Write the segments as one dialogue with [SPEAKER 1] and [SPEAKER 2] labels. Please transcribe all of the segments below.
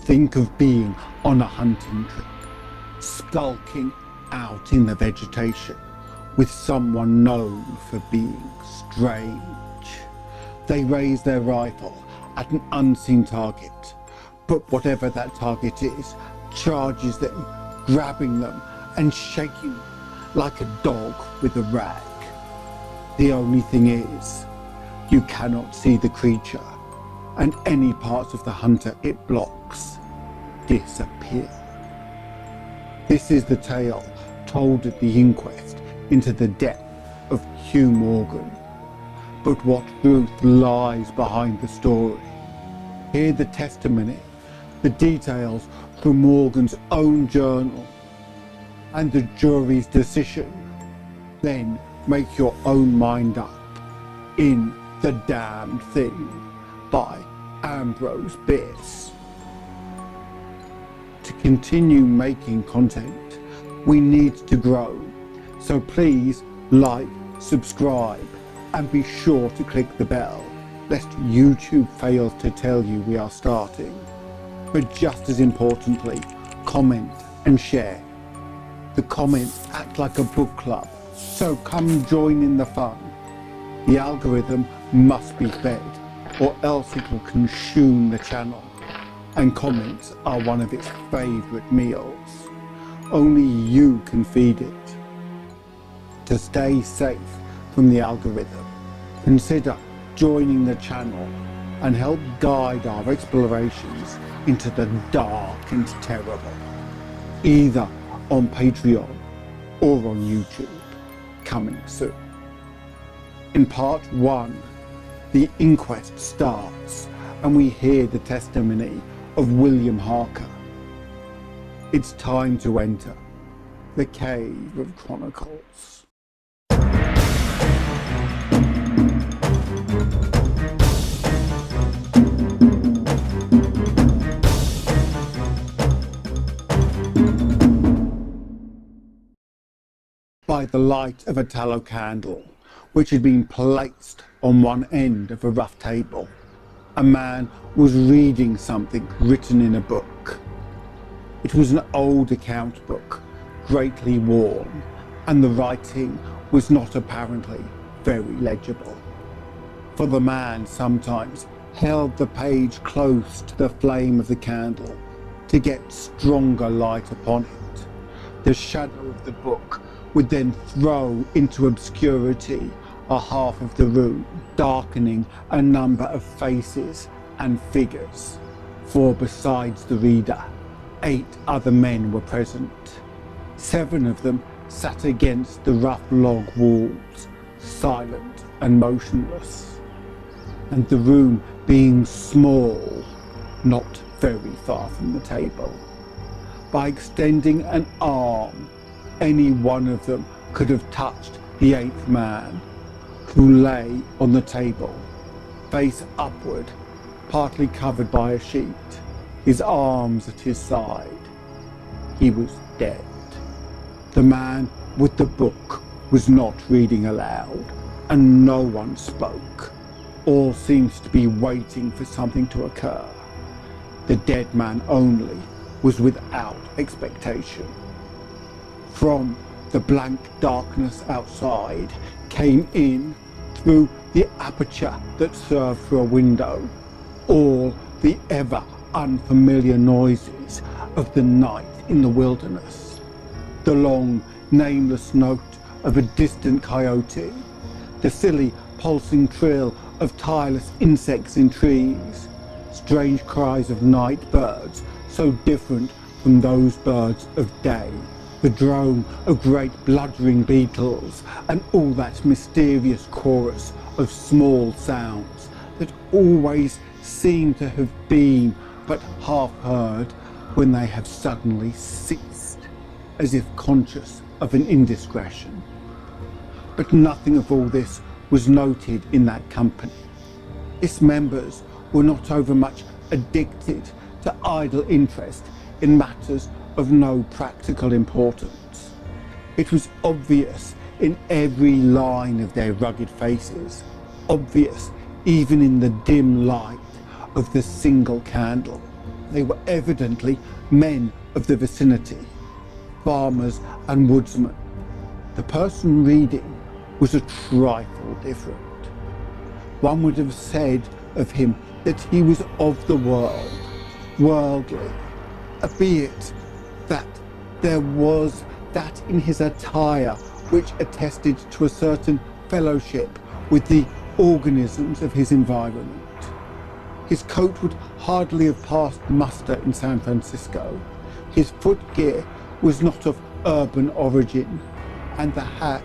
[SPEAKER 1] Think of being on a hunting trip, skulking out in the vegetation with someone known for being strange. They raise their rifle at an unseen target, but whatever that target is, charges them, grabbing them and shaking them like a dog with a rag. The only thing is, you cannot see the creature, and any parts of the hunter it blocks disappear. This is the tale told at the inquest into the death of Hugh Morgan. But what truth lies behind the story? Hear the testimony, the details from Morgan's own journal, and the jury's decision. Then make your own mind up in The Damned Thing by Ambrose Bierce. To continue making content, we need to grow, so please like, subscribe, and be sure to click the bell, lest YouTube fails to tell you we are starting. But just as importantly, comment and share. The comments act like a book club, so come join in the fun. The algorithm must be fed, or else it will consume the channel, and comments are one of its favourite meals. Only you can feed it. To stay safe from the algorithm, consider joining the channel and help guide our explorations into the dark and terrible, either on Patreon or on YouTube, coming soon. In part 1, the inquest starts and we hear the testimony of William Harker. It's time to enter the Cave of Chronicles. By the light of a tallow candle, which had been placed on one end of a rough table, a man was reading something written in a book. It was an old account book, greatly worn, and the writing was not apparently very legible. For the man sometimes held the page close to the flame of the candle to get stronger light upon it. The shadow of the book would then throw into obscurity a half of the room, darkening a number of faces and figures. For besides the reader, 8 other men were present. 7 of them sat against the rough log walls, silent and motionless. And the room being small, not very far from the table. By extending an arm, any one of them could have touched the 8th man, who lay on the table, face upward, partly covered by a sheet, his arms at his side. He was dead. The man with the book was not reading aloud, and no one spoke. All seemed to be waiting for something to occur. The dead man only was without expectation. From the blank darkness outside came in, through the aperture that served for a window, all the ever unfamiliar noises of the night in the wilderness. The long, nameless note of a distant coyote, the silly, pulsing trill of tireless insects in trees, strange cries of night birds so different from those birds of day, the drone of great bludgeoning beetles, and all that mysterious chorus of small sounds that always seem to have been but half heard when they have suddenly ceased, as if conscious of an indiscretion. But nothing of all this was noted in that company. Its members were not overmuch addicted to idle interest in matters of no practical importance. It was obvious in every line of their rugged faces, obvious even in the dim light of the single candle, They were evidently men of the vicinity, farmers and woodsmen. The person reading was a trifle different. One would have said of him that he was of the world, worldly, albeit that there was that in his attire which attested to a certain fellowship with the organisms of his environment. His coat would hardly have passed muster in San Francisco. His footgear was not of urban origin, and the hat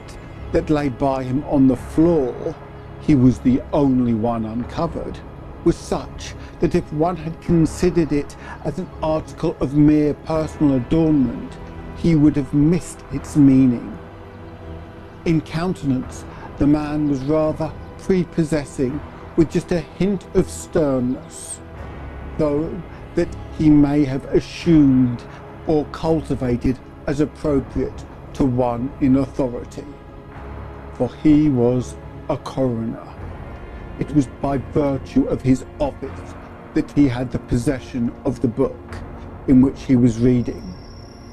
[SPEAKER 1] that lay by him on the floor, he was the only one uncovered, was such that if one had considered it as an article of mere personal adornment, he would have missed its meaning. In countenance, the man was rather prepossessing, with just a hint of sternness, though that he may have assumed or cultivated as appropriate to one in authority. For he was a coroner. It was by virtue of his office that he had the possession of the book in which he was reading.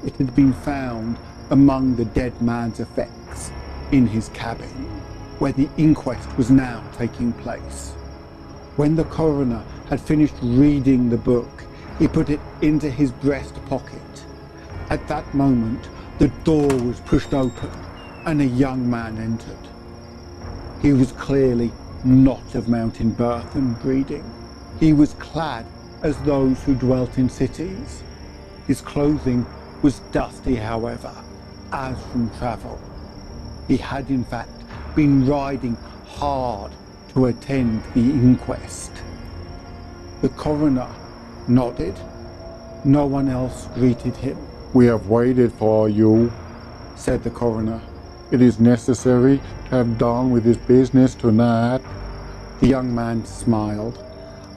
[SPEAKER 1] It had been found among the dead man's effects in his cabin, where the inquest was now taking place. When the coroner had finished reading the book, he put it into his breast pocket. At that moment, the door was pushed open and a young man entered. He was clearly not of mountain birth and breeding. He was clad as those who dwelt in cities. His clothing was dusty, however, as from travel. He had in fact been riding hard to attend the inquest. The coroner nodded. No one else greeted him.
[SPEAKER 2] "We have waited for you,"
[SPEAKER 1] said the coroner.
[SPEAKER 2] "It is necessary to have done with this business tonight."
[SPEAKER 1] The young man smiled.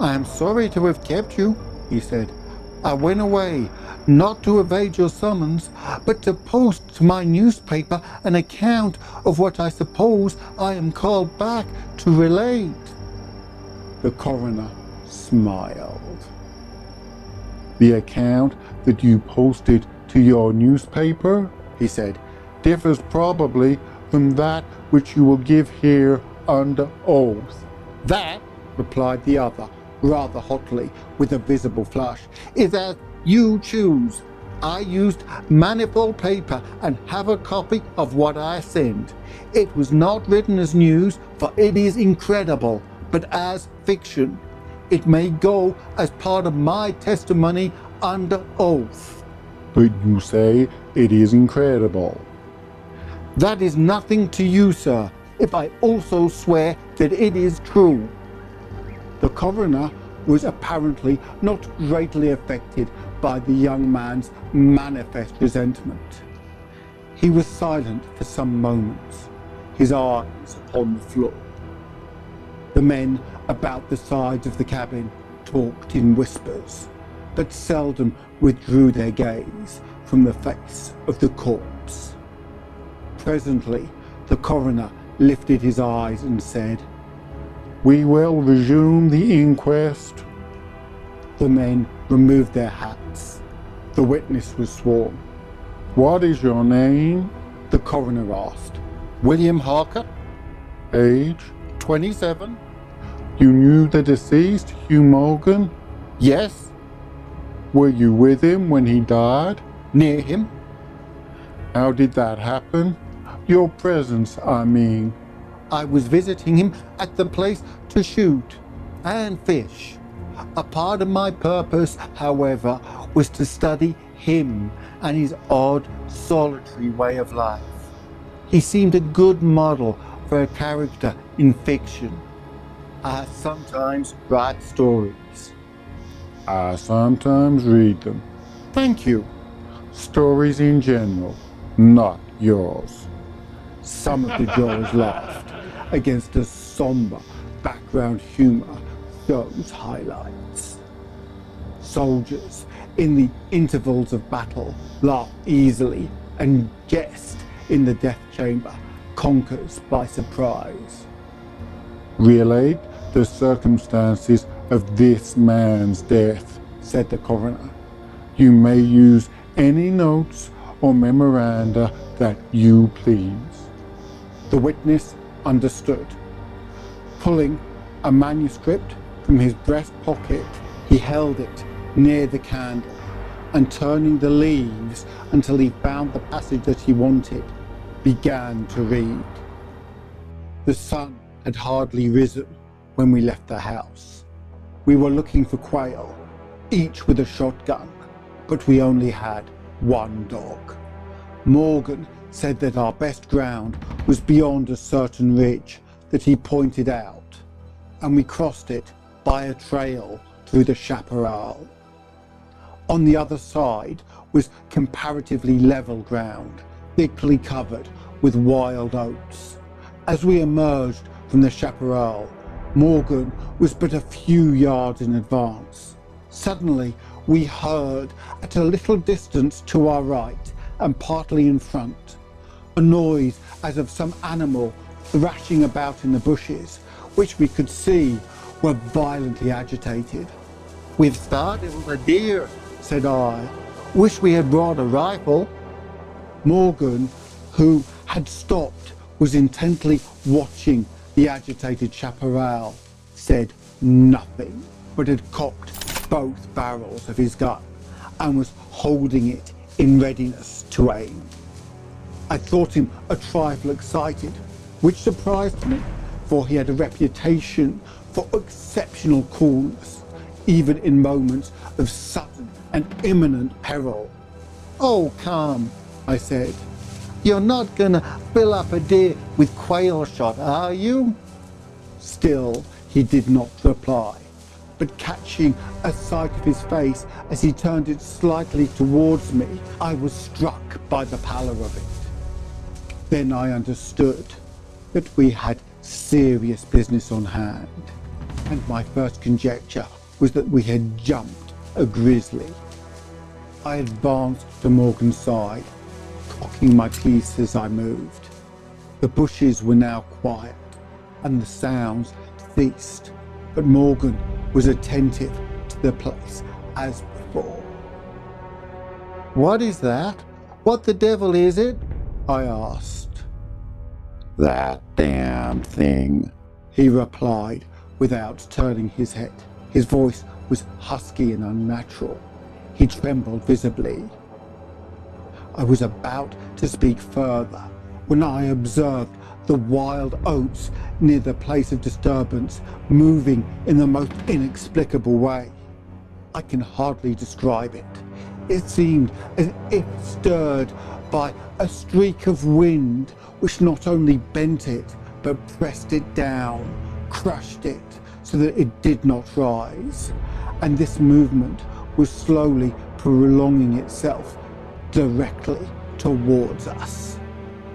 [SPEAKER 1] "I am sorry to have kept you," he said. "I went away, not to evade your summons, but to post to my newspaper an account of what I suppose I am called back to relate." The coroner smiled.
[SPEAKER 2] "The account that you posted to your newspaper," he said, "differs probably from that which you will give here under oath."
[SPEAKER 1] "That," replied the other, rather hotly, with a visible flush, "is as you choose. I used manifold paper and have a copy of what I send. It was not written as news, for it is incredible, but as fiction. It may go as part of my testimony under oath."
[SPEAKER 2] "But you say it is incredible."
[SPEAKER 1] "That is nothing to you, sir, if I also swear that it is true." The coroner was apparently not greatly affected by the young man's manifest resentment. He was silent for some moments, his eyes upon the floor. The men about the sides of the cabin talked in whispers, but seldom withdrew their gaze from the face of the corpse. Presently, the coroner lifted his eyes and said,
[SPEAKER 2] "We will resume the inquest."
[SPEAKER 1] The men removed their hats. The witness was sworn.
[SPEAKER 2] "What is your name?"
[SPEAKER 1] The coroner asked. "William Harker,
[SPEAKER 2] "Age?"
[SPEAKER 1] 27.
[SPEAKER 2] "You knew the deceased, Hugh Morgan?"
[SPEAKER 1] "Yes."
[SPEAKER 2] "Were you with him when he died?"
[SPEAKER 1] "Near him."
[SPEAKER 2] "How did that happen? Your presence, I mean."
[SPEAKER 1] "I was visiting him at the place to shoot and fish. A part of my purpose, however, was to study him and his odd, solitary way of life. He seemed a good model for a character in fiction. I sometimes write stories."
[SPEAKER 2] "I sometimes read them."
[SPEAKER 1] "Thank you."
[SPEAKER 2] "Stories in general, not yours."
[SPEAKER 1] Some of the jurors laughed against a somber background humor shows highlights. Soldiers in the intervals of battle laugh easily, and jest in the death chamber conquers by surprise.
[SPEAKER 2] "Relate the circumstances of this man's death,"
[SPEAKER 1] said the coroner.
[SPEAKER 2] You may use any notes or memoranda that you please.
[SPEAKER 1] The witness understood. Pulling a manuscript from his breast pocket, he held it near the candle, and turning the leaves until he found the passage that he wanted, began to read. The sun had hardly risen when we left the house. We were looking for quail, each with a shotgun, but we only had one dog. Morgan said that our best ground was beyond a certain ridge that he pointed out, and we crossed it by a trail through the chaparral. On the other side was comparatively level ground, thickly covered with wild oats. As we emerged from the chaparral, Morgan was but a few yards in advance. Suddenly, we heard, at a little distance to our right and partly in front, a noise as of some animal thrashing about in the bushes, which we could see were violently agitated. "We've startled a deer," said I. "Wish we had brought a rifle." Morgan, who had stopped, was intently watching the agitated chaparral, said nothing, but had cocked both barrels of his gun and was holding it in readiness to aim. I thought him a trifle excited, which surprised me, for he had a reputation for exceptional coolness, even in moments of sudden and imminent peril. "Oh, come," I said. "You're not gonna fill up a deer with quail shot, are you?" Still, he did not reply, but catching a sight of his face as he turned it slightly towards me, I was struck by the pallor of it. Then I understood that we had serious business on hand, and my first conjecture was that we had jumped a grizzly. I advanced to Morgan's side, cocking my piece as I moved. The bushes were now quiet, and the sounds ceased, but Morgan was attentive to the place as before. "What is that? What the devil is it?" I asked. "That damn thing," he replied without turning his head. His voice was husky and unnatural. He trembled visibly. I was about to speak further when I observed the wild oats near the place of disturbance moving in the most inexplicable way. I can hardly describe it. It seemed as if stirred by a streak of wind which not only bent it but pressed it down, crushed it so that it did not rise, and this movement was slowly prolonging itself directly towards us.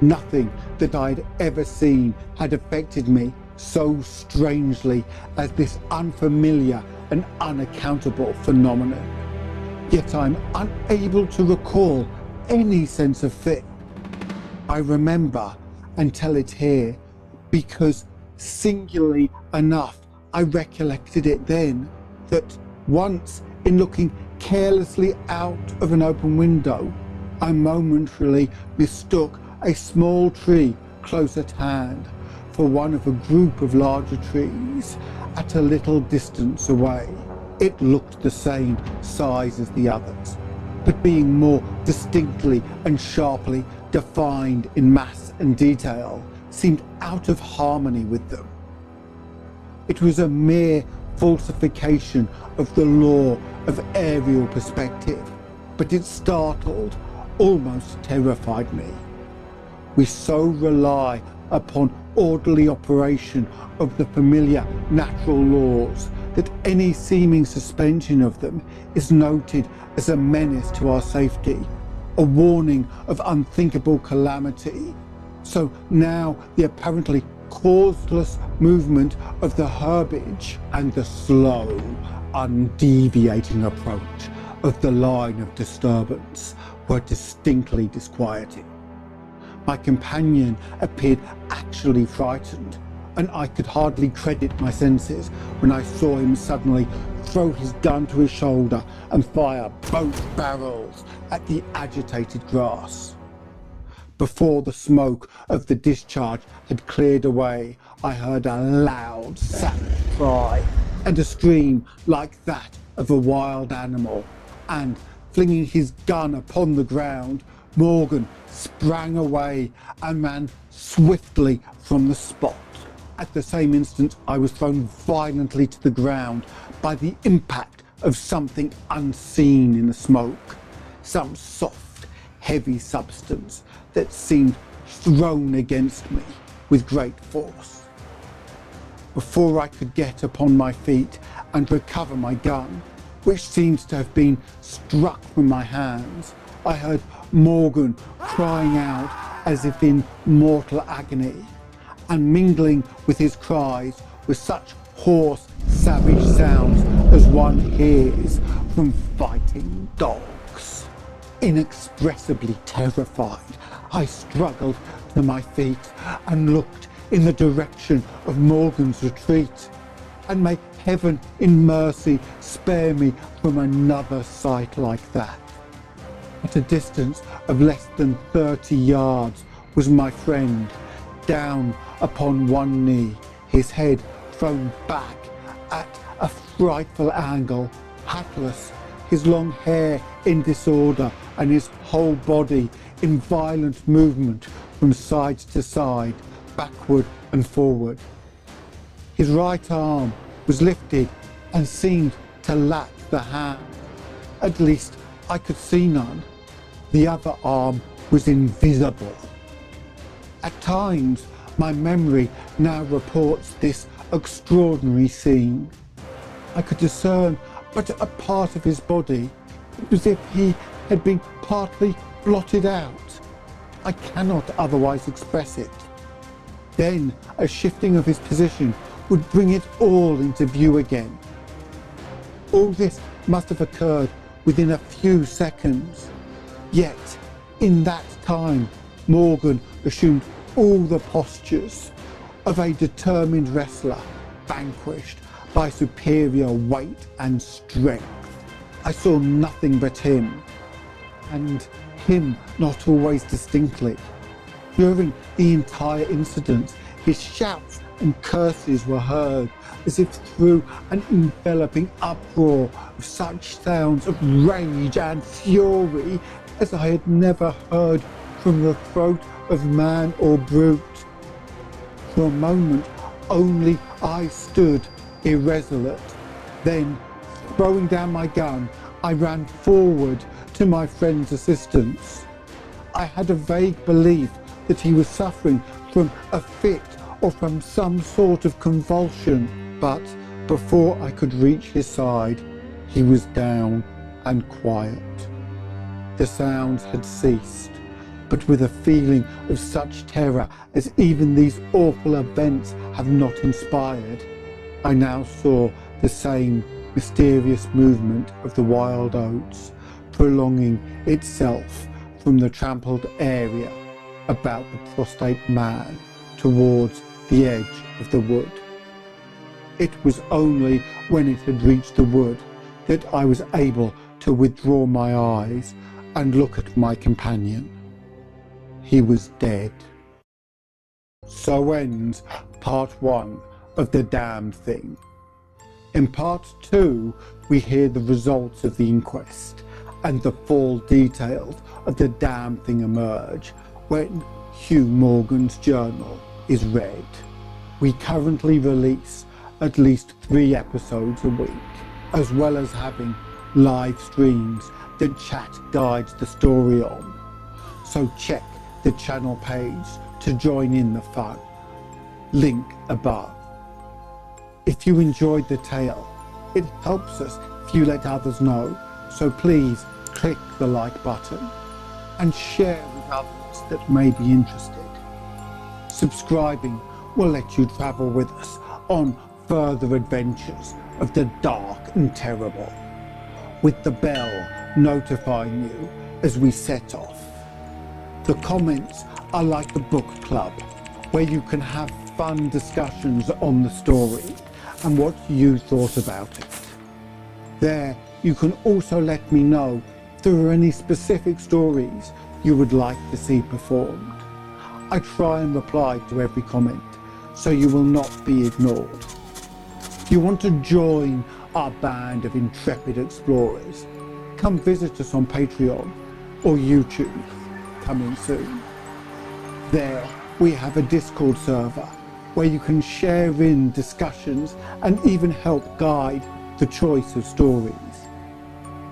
[SPEAKER 1] Nothing that I'd ever seen had affected me so strangely as this unfamiliar and unaccountable phenomenon. Yet I'm unable to recall any sense of fear. I remember and tell it here because, singularly enough, I recollected it then, that once, in looking carelessly out of an open window, I momentarily mistook a small tree close at hand for one of a group of larger trees at a little distance away. It looked the same size as the others, but being more distinctly and sharply defined in mass and detail, seemed out of harmony with them. It was a mere falsification of the law of aerial perspective, but it startled, almost terrified me. We so rely upon orderly operation of the familiar natural laws that any seeming suspension of them is noted as a menace to our safety, a warning of unthinkable calamity. So now the apparently causeless movement of the herbage and the slow, undeviating approach of the line of disturbance were distinctly disquieting. My companion appeared actually frightened, and I could hardly credit my senses when I saw him suddenly throw his gun to his shoulder and fire both barrels at the agitated grass. Before the smoke of the discharge had cleared away, I heard a loud, savage cry and a scream like that of a wild animal, and, flinging his gun upon the ground, Morgan sprang away and ran swiftly from the spot. At the same instant, I was thrown violently to the ground by the impact of something unseen in the smoke, some soft, heavy substance that seemed thrown against me with great force. Before I could get upon my feet and recover my gun, which seemed to have been struck from my hands, I heard Morgan crying out as if in mortal agony, and mingling with his cries were such hoarse, savage sounds as one hears from fighting dogs. Inexpressibly terrified, I struggled to my feet and looked in the direction of Morgan's retreat. And may heaven in mercy spare me from another sight like that. At a distance of less than 30 yards was my friend, down upon one knee, his head thrown back at a frightful angle, hatless, his long hair in disorder and his whole body in violent movement from side to side, backward and forward. His right arm was lifted and seemed to lack the hand. At least I could see none. The other arm was invisible. At times, my memory now reports this extraordinary scene. I could discern but a part of his body. It was as if he had been partly blotted out. I cannot otherwise express it. Then a shifting of his position would bring it all into view again. All this must have occurred within a few seconds. Yet, in that time, Morgan assumed all the postures of a determined wrestler, vanquished by superior weight and strength. I saw nothing but him, and him not always distinctly. During the entire incident, his shouts and curses were heard as if through an enveloping uproar of such sounds of rage and fury as I had never heard from the throat of man or brute. For a moment only I stood irresolute. Then, throwing down my gun, I ran forward to my friend's assistance. I had a vague belief that he was suffering from a fit or from some sort of convulsion, but before I could reach his side, he was down and quiet. The sounds had ceased, but with a feeling of such terror as even these awful events have not inspired, I now saw the same mysterious movement of the wild oats, prolonging itself from the trampled area about the prostrate man towards the edge of the wood. It was only when it had reached the wood that I was able to withdraw my eyes and look at my companion. He was dead. So ends part 1 of The Damned Thing. In part 2, we hear the results of the inquest and the full details of the damned thing emerge when Hugh Morgan's journal is read. We currently release at least 3 episodes a week, as well as having live streams that chat guides the story on. So check the channel page to join in the fun. Link above. If you enjoyed the tale, it helps us if you let others know, so please click the like button and share with others that may be interested. Subscribing will let you travel with us on further adventures of the dark and terrible, with the bell notifying you as we set off. The comments are like the book club, where you can have fun discussions on the story and what you thought about it. There you can also let me know if there are any specific stories you would like to see performed. I try and reply to every comment, so you will not be ignored. If you want to join our band of intrepid explorers, come visit us on Patreon or YouTube, coming soon. There we have a Discord server where you can share in discussions and even help guide the choice of stories.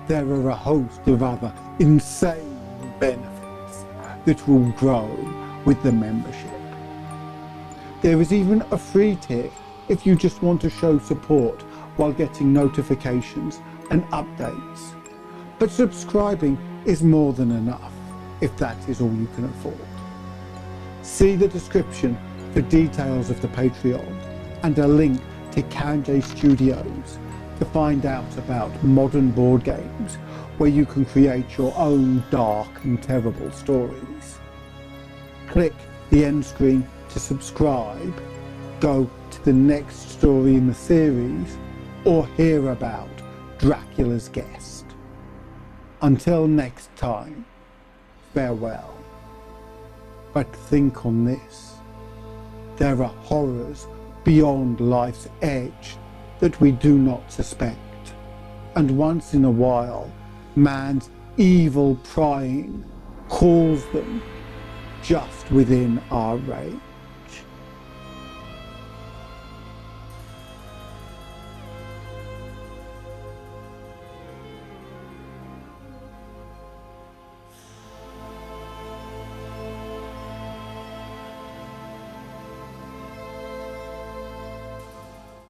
[SPEAKER 1] There are a host of other insane benefits that will grow with the membership. There is even a free tier if you just want to show support while getting notifications and updates. But subscribing is more than enough if that is all you can afford. See the description for details of the Patreon and a link to Canje Studios to find out about modern board games where you can create your own dark and terrible stories. Click the end screen to subscribe, go to the next story in the series, or hear about Dracula's guest. Until next time, farewell. But think on this. There are horrors beyond life's edge that we do not suspect, and once in a while, man's evil prying calls them just within our range.